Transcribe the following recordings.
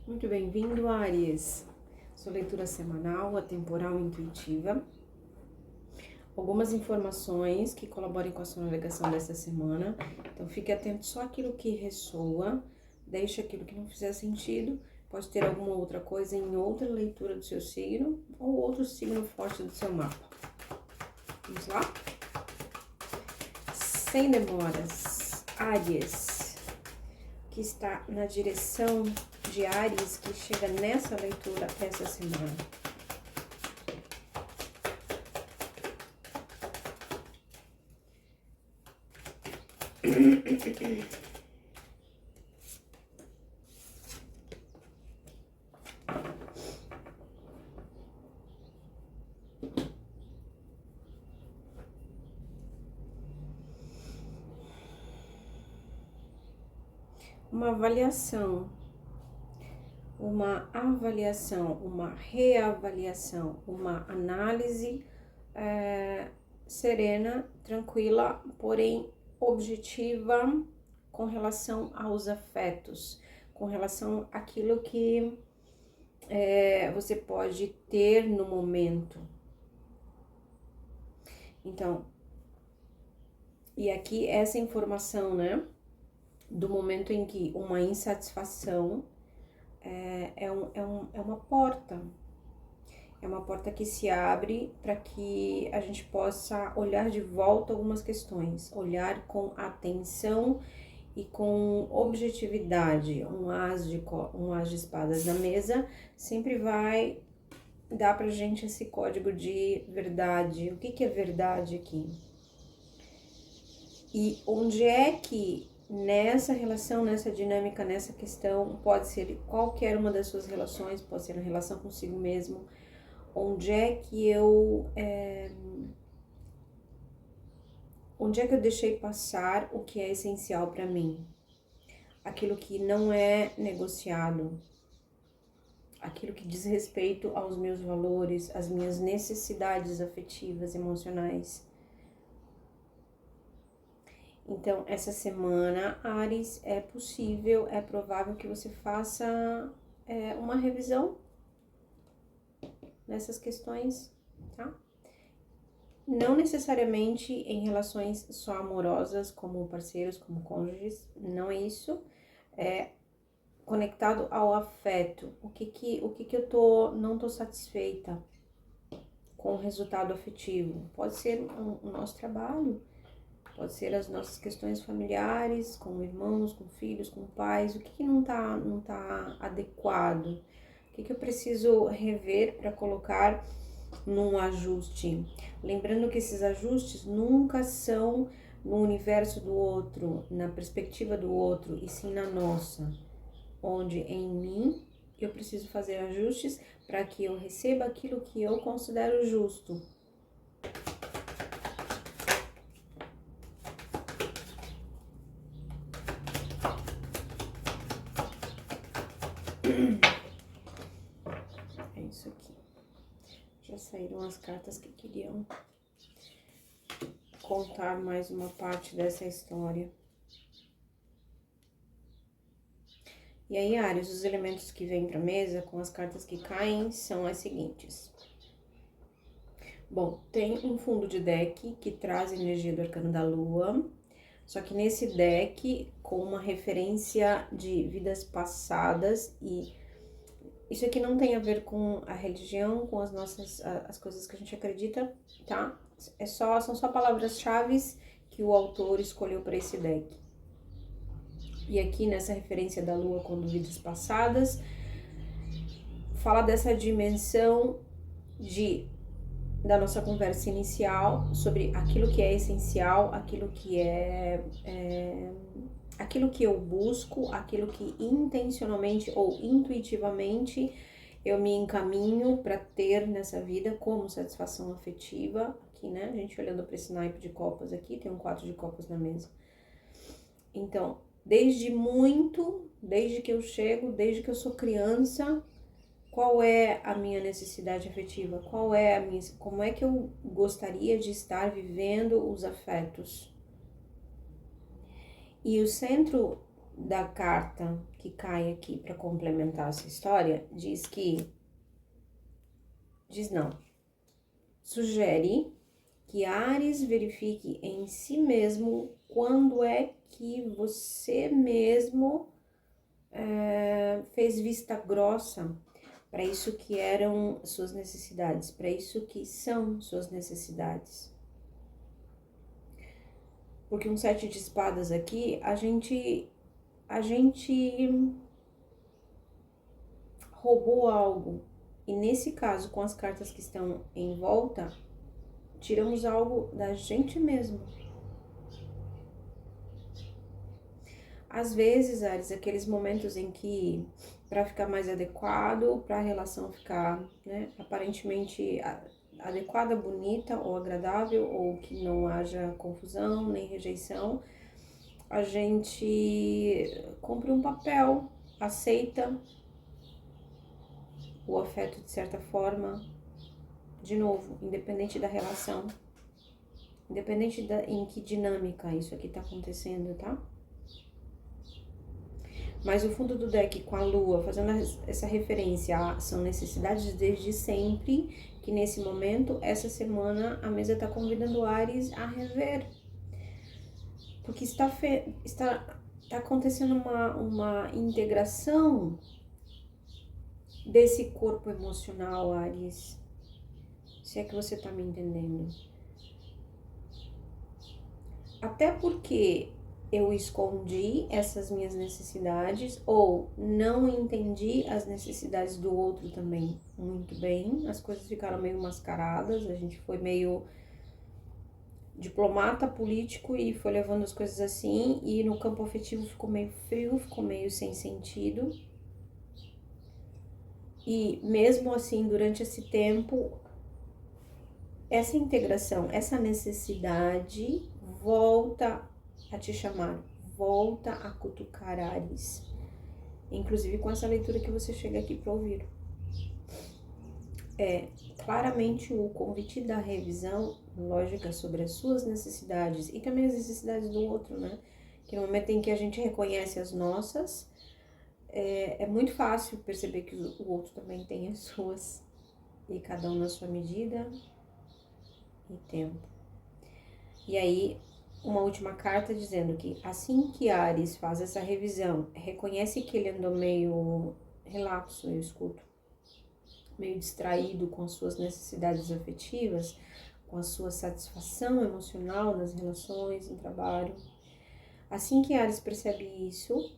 Muito bem-vindo, Áries. Sua leitura semanal, atemporal e intuitiva. Algumas informações que colaborem com a sua navegação dessa semana. Então, fique atento só àquilo que ressoa, deixe aquilo que não fizer sentido. Pode ter alguma outra coisa em outra leitura do seu signo ou outro signo forte do seu mapa. Vamos lá? Sem demoras, Áries, que está na direção de Áries, que chega nessa leitura essa semana. Uma avaliação, uma reavaliação, uma análise serena, tranquila, porém objetiva com relação aos afetos, com relação àquilo que você pode ter no momento. Então, e aqui essa informação, né, do momento em que uma insatisfação é uma porta. É uma porta que se abre para que a gente possa olhar de volta algumas questões, olhar com atenção e com objetividade. Um as de espadas na mesa sempre vai dar pra gente esse código de verdade. O que é verdade aqui? E onde é que nessa relação, nessa dinâmica, nessa questão, pode ser qualquer uma das suas relações, pode ser na relação consigo mesmo, onde é que eu deixei passar o que é essencial para mim, aquilo que não é negociado, aquilo que diz respeito aos meus valores, às minhas necessidades afetivas, emocionais. Então, essa semana, Áries, é possível, é provável que você faça uma revisão nessas questões, tá? Não necessariamente em relações só amorosas, como parceiros, como cônjuges, não é isso. É conectado ao afeto. O que eu não tô satisfeita com o resultado afetivo? Pode ser o nosso trabalho, pode ser as nossas questões familiares, com irmãos, com filhos, com pais. O que não tá adequado? O que eu preciso rever para colocar num ajuste? Lembrando que esses ajustes nunca são no universo do outro, na perspectiva do outro, e sim na nossa, onde em mim eu preciso fazer ajustes para que eu receba aquilo que eu considero justo. É isso aqui. Já saíram as cartas que queriam contar mais uma parte dessa história. E aí, Áries, os elementos que vêm para a mesa com as cartas que caem são as seguintes. Bom, tem um fundo de deck que traz a energia do arcano da lua, só que nesse deck com uma referência de vidas passadas, e isso aqui não tem a ver com a religião, com as coisas que a gente acredita, tá? São só palavras-chave que o autor escolheu para esse deck. E aqui nessa referência da lua com vidas passadas, fala dessa dimensão da nossa conversa inicial sobre aquilo que é essencial, aquilo que aquilo que eu busco, aquilo que intencionalmente ou intuitivamente eu me encaminho para ter nessa vida como satisfação afetiva. Aqui, né? A gente olhando para esse naipe de copas aqui, tem um 4 de copas na mesa. Então, desde que eu chego, desde que eu sou criança, qual é a minha necessidade afetiva? Como é que eu gostaria de estar vivendo os afetos? E o centro da carta que cai aqui para complementar essa história, sugere que Áries verifique em si mesmo quando é que você mesmo fez vista grossa para isso que eram suas necessidades, para isso que são suas necessidades. Porque um 7 de espadas aqui, a gente roubou algo. E nesse caso, com as cartas que estão em volta, tiramos algo da gente mesmo. Às vezes, Ares, aqueles momentos em que, para ficar mais adequado, para a relação ficar, né, aparentemente adequada, bonita ou agradável, ou que não haja confusão nem rejeição, a gente cumpre um papel, aceita o afeto de certa forma, de novo, independente da relação, independente em que dinâmica isso aqui tá acontecendo, tá? Mas o fundo do deck com a lua, fazendo essa referência, são necessidades desde sempre, que nesse momento, essa semana, a mesa tá convidando Áries a rever. Porque está acontecendo uma integração desse corpo emocional, Áries. Se é que você tá me entendendo. Até porque eu escondi essas minhas necessidades ou não entendi as necessidades do outro também muito bem. As coisas ficaram meio mascaradas, a gente foi meio diplomata político e foi levando as coisas assim, e no campo afetivo ficou meio frio, ficou meio sem sentido. E mesmo assim, durante esse tempo, essa integração, essa necessidade volta a te chamar, volta a cutucar Áries. Inclusive com essa leitura que você chega aqui para ouvir. É claramente o convite da revisão lógica sobre as suas necessidades e também as necessidades do outro, né? Que no momento em que a gente reconhece as nossas, é muito fácil perceber que o outro também tem as suas, e cada um na sua medida e tempo. E aí, uma última carta dizendo que assim que Áries faz essa revisão, reconhece que ele andou meio relapso, eu escuto, meio distraído com suas necessidades afetivas, com a sua satisfação emocional nas relações, no trabalho. Assim que Áries percebe isso,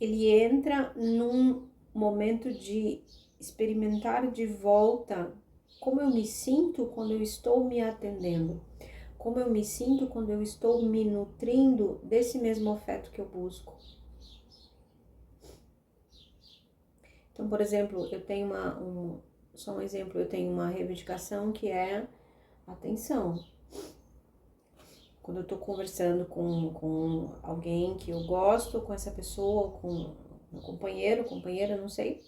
ele entra num momento de experimentar de volta como eu me sinto quando eu estou me atendendo, como eu me sinto quando eu estou me nutrindo desse mesmo afeto que eu busco. Então, por exemplo, eu tenho só um exemplo, eu tenho uma reivindicação que é atenção. Quando eu tô conversando com alguém que eu gosto, com essa pessoa, com um companheiro, companheira, não sei,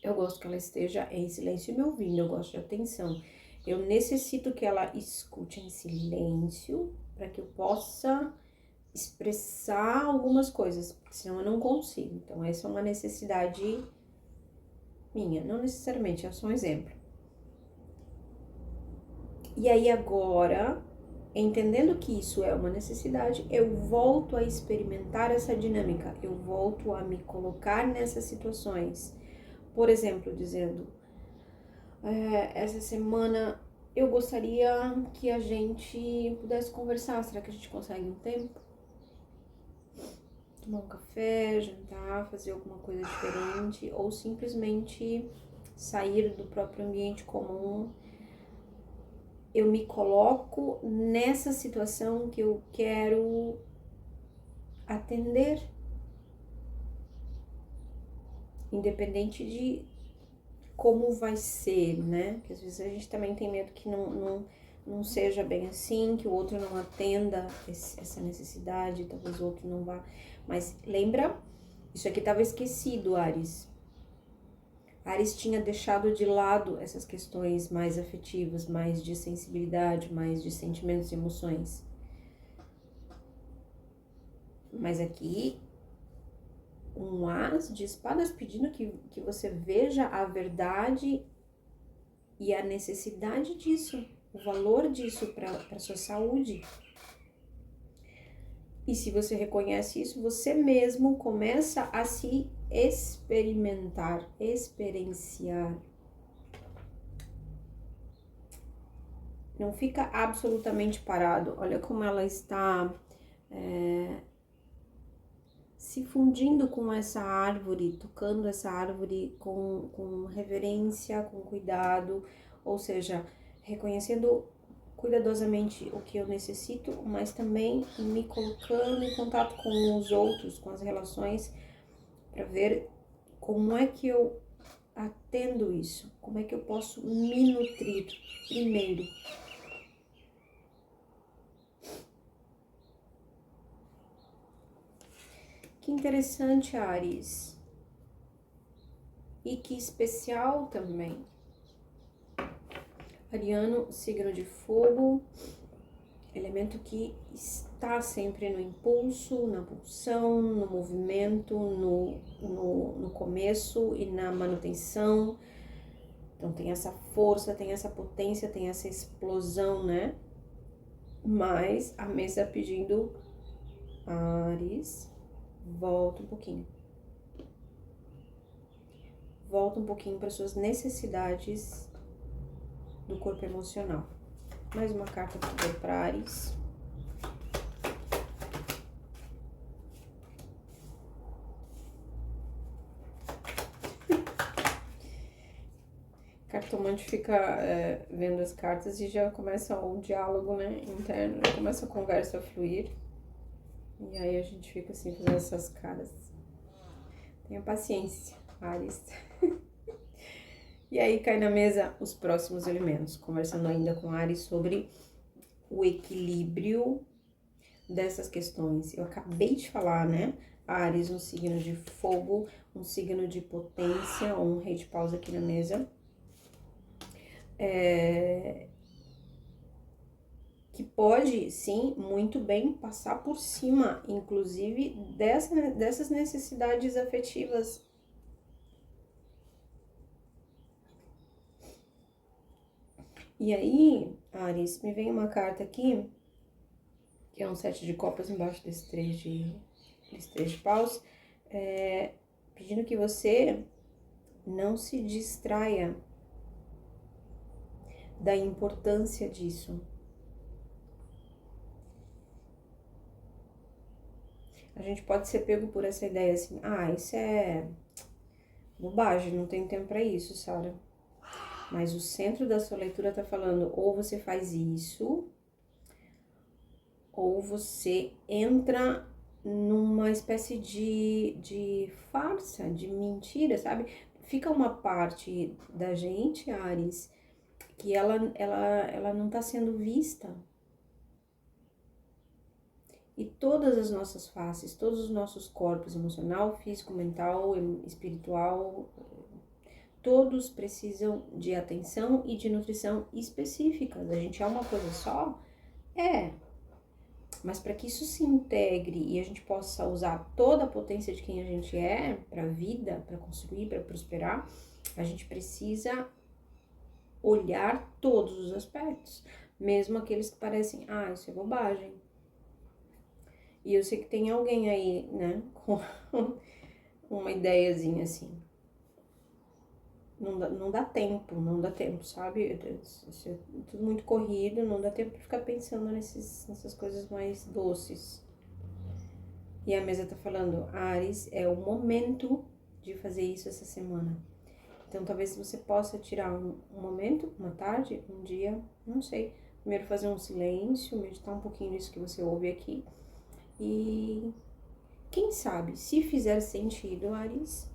eu gosto que ela esteja em silêncio me ouvindo, eu gosto de atenção. Eu necessito que ela escute em silêncio para que eu possa expressar algumas coisas, porque senão eu não consigo. Então, essa é uma necessidade minha, não necessariamente, é só um exemplo. E aí agora, entendendo que isso é uma necessidade, eu volto a experimentar essa dinâmica, eu volto a me colocar nessas situações. Por exemplo, dizendo, essa semana eu gostaria que a gente pudesse conversar, será que a gente consegue um tempo? Tomar um café, jantar, fazer alguma coisa diferente, ou simplesmente sair do próprio ambiente comum. Eu me coloco nessa situação que eu quero atender, independente de como vai ser, né? Porque às vezes a gente também tem medo que não seja bem assim, que o outro não atenda essa necessidade, talvez o outro não vá. Mas lembra, isso aqui estava esquecido, Áries. Áries tinha deixado de lado essas questões mais afetivas, mais de sensibilidade, mais de sentimentos e emoções. Mas aqui um as de espadas pedindo que você veja a verdade e a necessidade disso, o valor disso para sua saúde. E se você reconhece isso, você mesmo começa a se experimentar, experienciar. Não fica absolutamente parado. Olha como ela está se fundindo com essa árvore, tocando essa árvore com reverência, com cuidado, ou seja, reconhecendo cuidadosamente o que eu necessito, mas também me colocando em contato com os outros, com as relações, para ver como é que eu atendo isso, como é que eu posso me nutrir primeiro. Que interessante, Áries. E que especial também. Ariano, signo de fogo, elemento que está sempre no impulso, na pulsão, no movimento, no começo e na manutenção. Então tem essa força, tem essa potência, tem essa explosão, né? Mas a mesa pedindo, Áries, volta um pouquinho. Volta um pouquinho para suas necessidades do corpo emocional. Mais uma carta para Áries. Cartomante fica vendo as cartas e já começa o diálogo, né, interno, já começa a conversa a fluir. E aí a gente fica assim, fazendo essas caras. Tenha paciência, Áries. E aí cai na mesa os próximos elementos, conversando ainda com Áries sobre o equilíbrio dessas questões. Eu acabei de falar, né? Áries, um signo de fogo, um signo de potência, um rei de paus aqui na mesa. Que pode, sim, muito bem passar por cima, inclusive, dessas necessidades afetivas. E aí, Áries, me vem uma carta aqui, que é um 7 de copas embaixo desse 3 de paus, pedindo que você não se distraia da importância disso. A gente pode ser pego por essa ideia assim, isso é bobagem, não tenho tempo para isso, Sara. Mas o centro da sua leitura tá falando, ou você faz isso, ou você entra numa espécie de farsa, de mentira, sabe? Fica uma parte da gente, Áries, que ela não tá sendo vista. E todas as nossas faces, todos os nossos corpos, emocional, físico, mental, espiritual, todos precisam de atenção e de nutrição específicas. A gente é uma coisa só? Mas para que isso se integre e a gente possa usar toda a potência de quem a gente é para a vida, para construir, para prosperar, a gente precisa olhar todos os aspectos, mesmo aqueles que parecem, isso é bobagem. E eu sei que tem alguém aí, né, com uma ideiazinha assim. Não dá tempo, sabe? Isso é tudo muito corrido, não dá tempo pra ficar pensando nessas coisas mais doces. E a mesa tá falando, Áries, é o momento de fazer isso essa semana. Então, talvez você possa tirar um momento, uma tarde, um dia, não sei. Primeiro fazer um silêncio, meditar um pouquinho nisso que você ouve aqui. E quem sabe, se fizer sentido, Áries,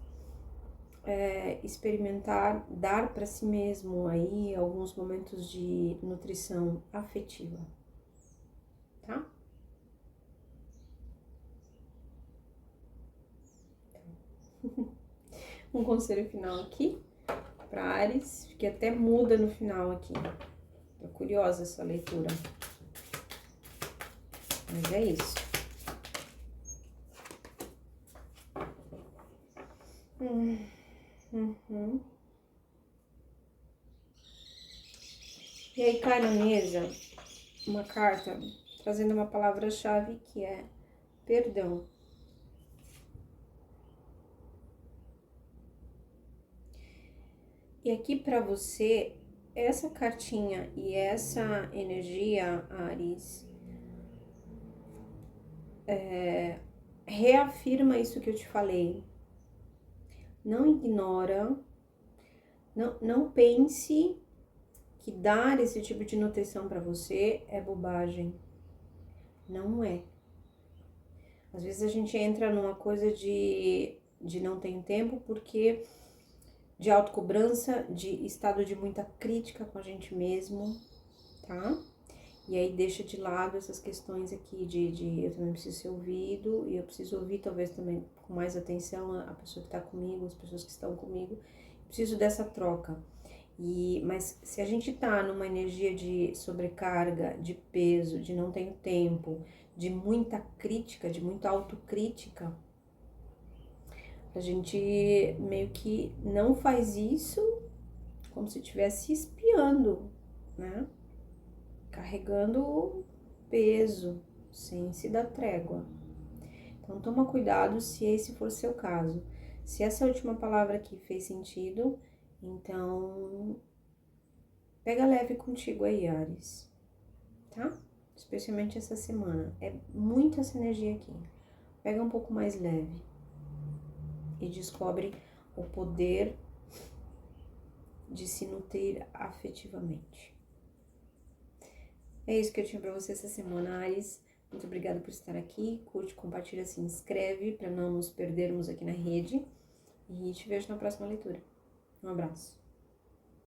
experimentar, dar para si mesmo aí alguns momentos de nutrição afetiva, tá? Um conselho final aqui para Áries, fiquei até muda no final aqui. Tô curiosa essa leitura. Mas é isso. Uhum. E aí cai na mesa uma carta trazendo uma palavra-chave que é perdão. E aqui para você, essa cartinha e essa energia, Áries, reafirma isso que eu te falei. Não ignora, não pense que dar esse tipo de nutrição para você é bobagem. Não é. Às vezes a gente entra numa coisa de não ter tempo porque de autocobrança, de estado de muita crítica com a gente mesmo, tá? E aí deixa de lado essas questões aqui de eu também preciso ser ouvido, e eu preciso ouvir talvez também com mais atenção a pessoa que tá comigo, as pessoas que estão comigo. Preciso dessa troca. Mas se a gente tá numa energia de sobrecarga, de peso, de não tenho tempo, de muita crítica, de muita autocrítica, a gente meio que não faz isso como se estivesse espiando, né? Carregando peso, sem se dar trégua. Então toma cuidado se esse for seu caso. Se essa última palavra aqui fez sentido, então pega leve contigo aí, Áries, tá? Especialmente essa semana. É muito essa energia aqui. Pega um pouco mais leve e descobre o poder de se nutrir afetivamente. É isso que eu tinha pra você essa semana, Áries. Muito obrigada por estar aqui. Curte, compartilha, se inscreve para não nos perdermos aqui na rede. E te vejo na próxima leitura. Um abraço.